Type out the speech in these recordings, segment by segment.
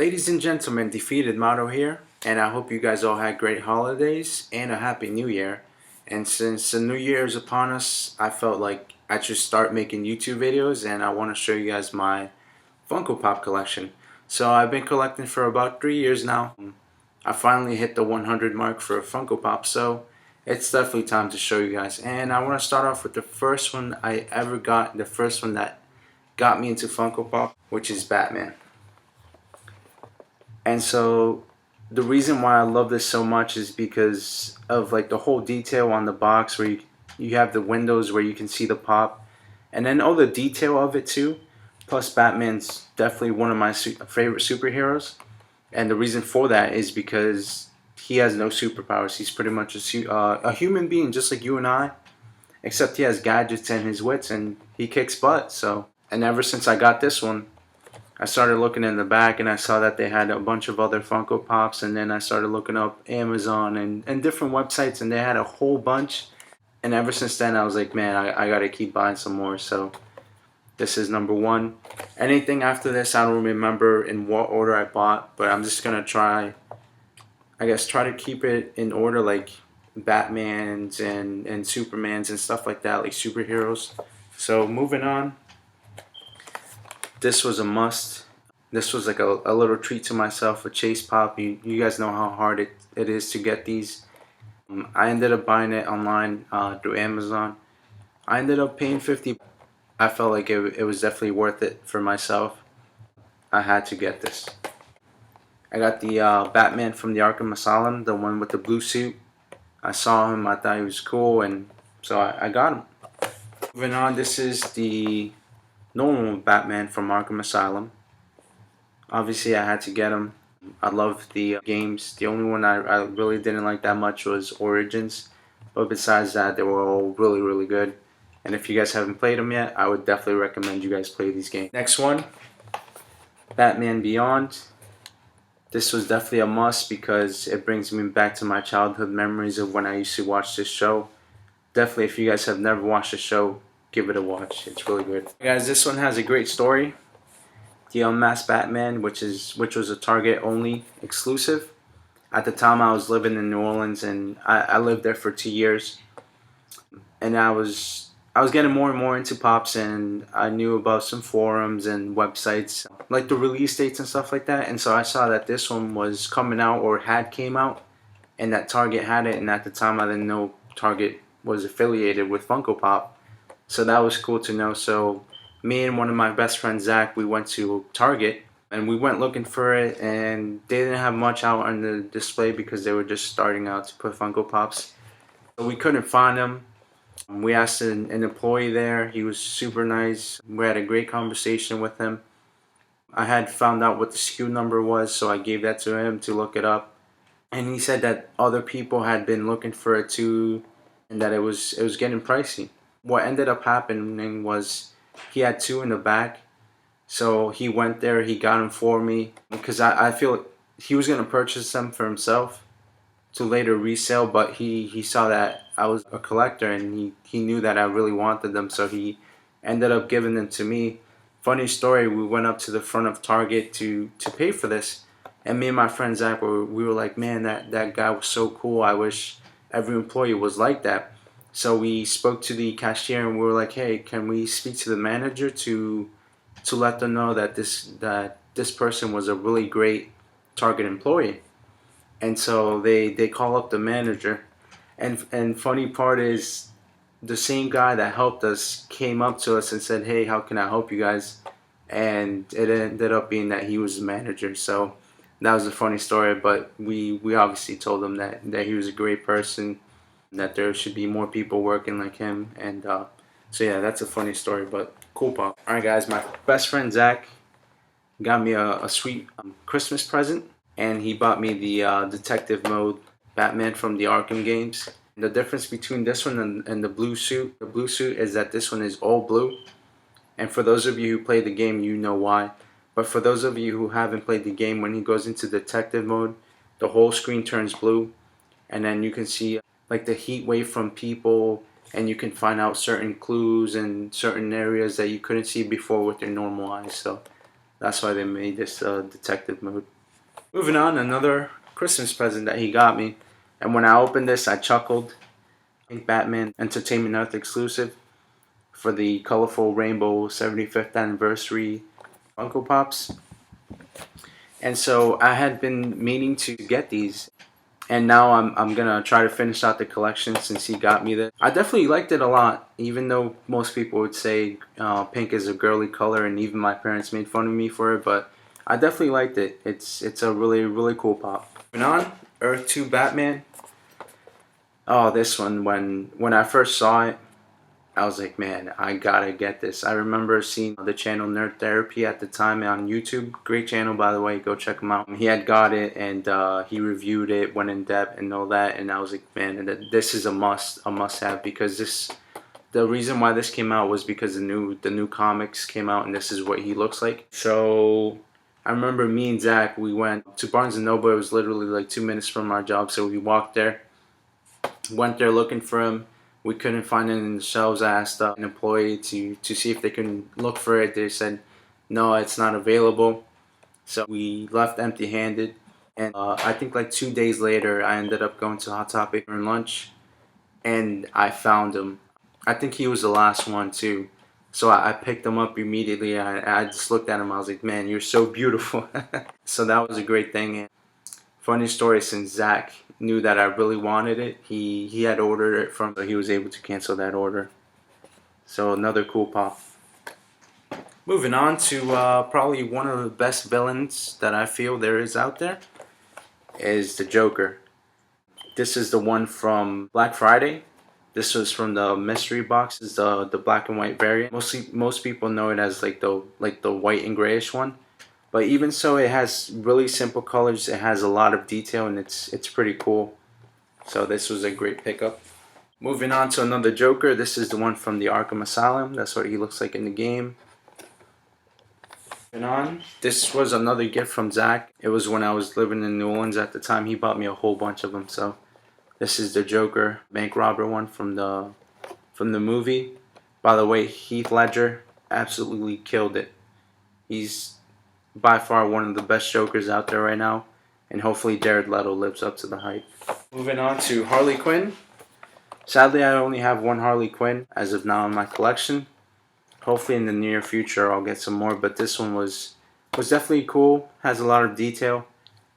Ladies and gentlemen, Defeated Motto here, and I hope you guys all had great holidays and a happy new year. And since the new year is upon us, I felt like I should start making YouTube videos, and I want to show you guys my Funko Pop collection. So I've been collecting for about 3 years now. I finally hit the 100 mark for a Funko Pop, so it's definitely time to show you guys. And I want to start off with the first one I ever got, the first one that got me into Funko Pop, which is Batman. And so the reason why I love this so much is because of like the whole detail on the box where you have the windows where you can see the pop, and then all the detail of it too. Plus Batman's definitely one of my favorite superheroes, and the reason for that is because he has no superpowers. He's pretty much a human being just like you and I, except he has gadgets and his wits, and he kicks butt. So, and ever since I got this one, I started looking in the back and I saw that they had a bunch of other Funko Pops, and then I started looking up Amazon and different websites, and they had a whole bunch. And ever since then I was like, man, I gotta keep buying some more. So this is number one. Anything after this I don't remember in what order I bought, but I'm just gonna try, I guess, try to keep it in order, like Batman's and Superman's and stuff like that, like superheroes. So moving on. This was a must. This was like a little treat to myself, a chase pop. You guys know how hard it is to get these. I ended up buying it online through Amazon. I ended up paying 50. I felt like it was definitely worth it for myself. I had to get this. I got the Batman from the Arkham Asylum, the one with the blue suit. I saw him, I thought he was cool, and so I got him. Moving on, this is the normal Batman from Arkham Asylum. Obviously I had to get him. I love the games. The only one I really didn't like that much was Origins, but besides that they were all really good. And if you guys haven't played them yet, I would definitely recommend you guys play these games. Next one, Batman Beyond. This was definitely a must because it brings me back to my childhood memories of when I used to watch this show. Definitely, if you guys have never watched the show, give it a watch. It's really good. Guys, this one has a great story. The Unmasked Batman, which was a Target only exclusive. At the time I was living in New Orleans, and I lived there for 2 years. And I was getting more and more into Pops, and I knew about some forums and websites like the release dates and stuff like that. And so I saw that this one was coming out or had came out, and that Target had it. And at the time I didn't know Target was affiliated with Funko Pop. So that was cool to know. So me and one of my best friends, Zach, we went to Target and we went looking for it, and they didn't have much out on the display because they were just starting out to put Funko Pops. So we couldn't find them. We asked an employee there. He was super nice. We had a great conversation with him. I had found out what the SKU number was, so I gave that to him to look it up. And he said that other people had been looking for it too, and that it was getting pricey. What ended up happening was he had two in the back, so he went there, he got them for me, because I feel he was going to purchase them for himself to later resell, but he saw that I was a collector, and he knew that I really wanted them, so he ended up giving them to me. Funny story, we went up to the front of Target to pay for this, and me and my friend Zach, we were like, man, that guy was so cool. I wish every employee was like that. So we spoke to the cashier and we were like, hey, can we speak to the manager to let them know that this person was a really great Target employee. And so they call up the manager, and funny part is the same guy that helped us came up to us and said, hey, how can I help you guys? And it ended up being that he was the manager. So that was a funny story, but we obviously told him that he was a great person, that there should be more people working like him. And so yeah, that's a funny story, but cool pop. Alright guys, my best friend Zach got me a sweet Christmas present, and he bought me the detective mode Batman from the Arkham games. The difference between this one and the blue suit is that this one is all blue, and for those of you who play the game, you know why. But for those of you who haven't played the game, when he goes into detective mode, the whole screen turns blue, and then you can see like the heat wave from people, and you can find out certain clues and certain areas that you couldn't see before with your normal eyes. So That's why they made this detective mode. Moving on, another Christmas present that he got me. And when I opened this, I chuckled. Pink Batman Entertainment Earth exclusive for the colorful rainbow 75th anniversary Funko Pops. And so I had been meaning to get these. And now I'm gonna try to finish out the collection since he got me this. I definitely liked it a lot, even though most people would say pink is a girly color, and even my parents made fun of me for it. But I definitely liked it. It's a really cool pop. Moving on, Earth 2 Batman. Oh, this one when I first saw it, I was like, man, I gotta get this. I remember seeing the channel Nerd Therapy at the time on YouTube. Great channel, by the way. Go check him out. He had got it and he reviewed it, went in depth and all that. And I was like, man, this is a must have because this. The reason why this came out was because the new comics came out and this is what he looks like. So I remember me and Zach, we went to Barnes and Noble. It was literally like 2 minutes from our job, so we walked there. Went there looking for him. We couldn't find it in the shelves. I asked an employee to see if they can look for it. They said, no, it's not available. So we left empty-handed. And I think like 2 days later, I ended up going to Hot Topic for lunch. And I found him. I think he was the last one too. So I picked him up immediately. I just looked at him. I was like, man, you're so beautiful. So that was a great thing. Funny story, since Zach knew that I really wanted it, he had ordered it from, so he was able to cancel that order. So another cool pop. Moving on to probably one of the best villains that I feel there is out there is the Joker. This is the one from Black Friday. This was from the mystery box. It's the black and white variant. Most people know it as like the white and grayish one. But even so, it has really simple colors. It has a lot of detail, and it's pretty cool. So this was a great pickup. Moving on to another Joker. This is the one from the Arkham Asylum. That's what he looks like in the game. Moving on. This was another gift from Zach. It was when I was living in New Orleans at the time. He bought me a whole bunch of them. So this is the Joker bank robber one from the movie. By the way, Heath Ledger absolutely killed it. He's by far one of the best Jokers out there right now, and hopefully Jared Leto lives up to the hype. Moving on to Harley Quinn. Sadly, I only have one Harley Quinn as of now in my collection. Hopefully in the near future I'll get some more, but this one was definitely cool. Has a lot of detail,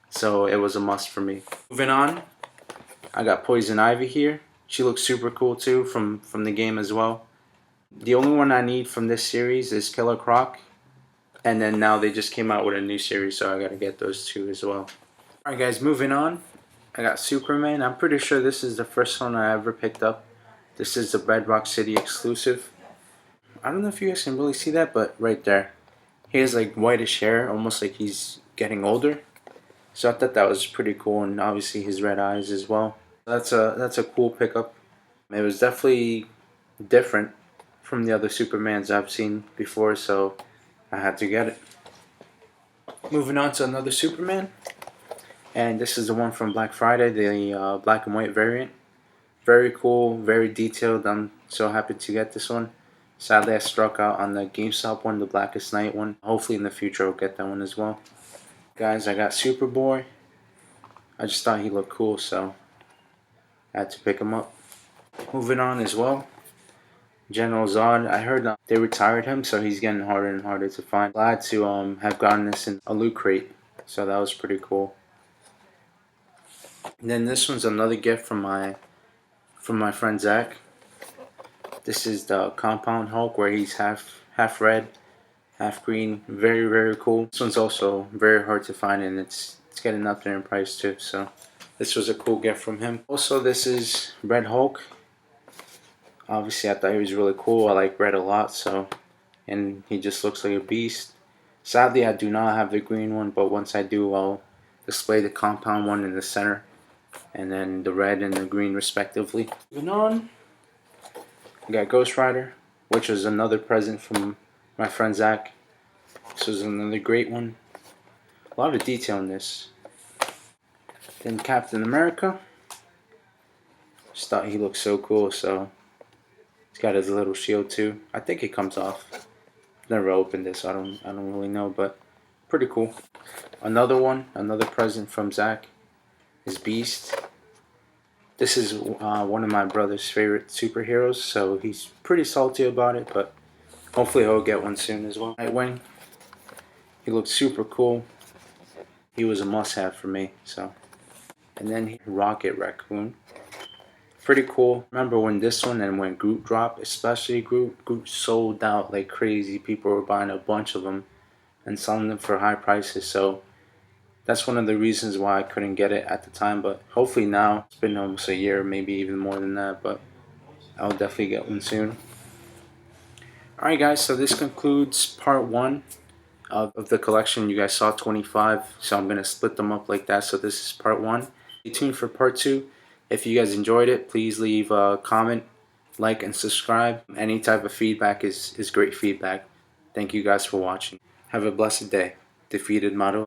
so it was a must for me. Moving on, I got Poison Ivy here. She looks super cool too from the game as well. The only one I need from this series is Killer Croc. And then now they just came out with a new series, so I gotta get those two as well. Alright guys, moving on. I got Superman. I'm pretty sure this is the first one I ever picked up. This is the Bedrock City exclusive. I don't know if you guys can really see that, but right there. He has like whitish hair, almost like he's getting older. So I thought that was pretty cool, and obviously his red eyes as well. That's a cool pickup. It was definitely different from the other Supermans I've seen before, so I had to get it. Moving on to another Superman. And this is the one from Black Friday, the black and white variant. Very cool, very detailed. I'm so happy to get this one. Sadly, I struck out on the GameStop one, the Blackest Night one. Hopefully in the future I'll get that one as well. Guys, I got Superboy. I just thought he looked cool, so I had to pick him up. Moving on as well. General Zod, I heard they retired him, so he's getting harder and harder to find. Glad to have gotten this in a loot crate, so that was pretty cool. And then this one's another gift from my friend Zach. This is the Compound Hulk, where he's half red, half green. Very cool. This one's also very hard to find, and it's getting up there in price too. So this was a cool gift from him. Also, this is Red Hulk. Obviously, I thought he was really cool. I like red a lot, so, and he just looks like a beast. Sadly, I do not have the green one, but once I do, I'll display the compound one in the center, and then the red and the green respectively. Moving on, I got Ghost Rider, which was another present from my friend Zach. This was another great one. A lot of detail in this. Then Captain America. Just thought he looked so cool, so he's got his little shield too. I think it comes off. I've never opened this, so I don't really know, but Pretty cool. Another one, another present from Zach is Beast. This is one of my brother's favorite superheroes, so he's pretty salty about it, but hopefully he'll get one soon as well. Nightwing, he looks super cool. He was a must-have for me, so. And then Rocket Raccoon. Pretty cool. Remember when this one and when Groot dropped, especially Groot sold out like crazy. People were buying a bunch of them and selling them for high prices, so that's one of the reasons why I couldn't get it at the time, but hopefully now, it's been almost a year, maybe even more than that, but I'll definitely get one soon. Alright guys, so this concludes part 1 of the collection. You guys saw 25, so I'm going to split them up like that, so this is part 1. Stay tuned for part 2. If you guys enjoyed it, please leave a comment, like, and subscribe. Any type of feedback is great feedback. Thank you guys for watching. Have a blessed day. Defeated motto.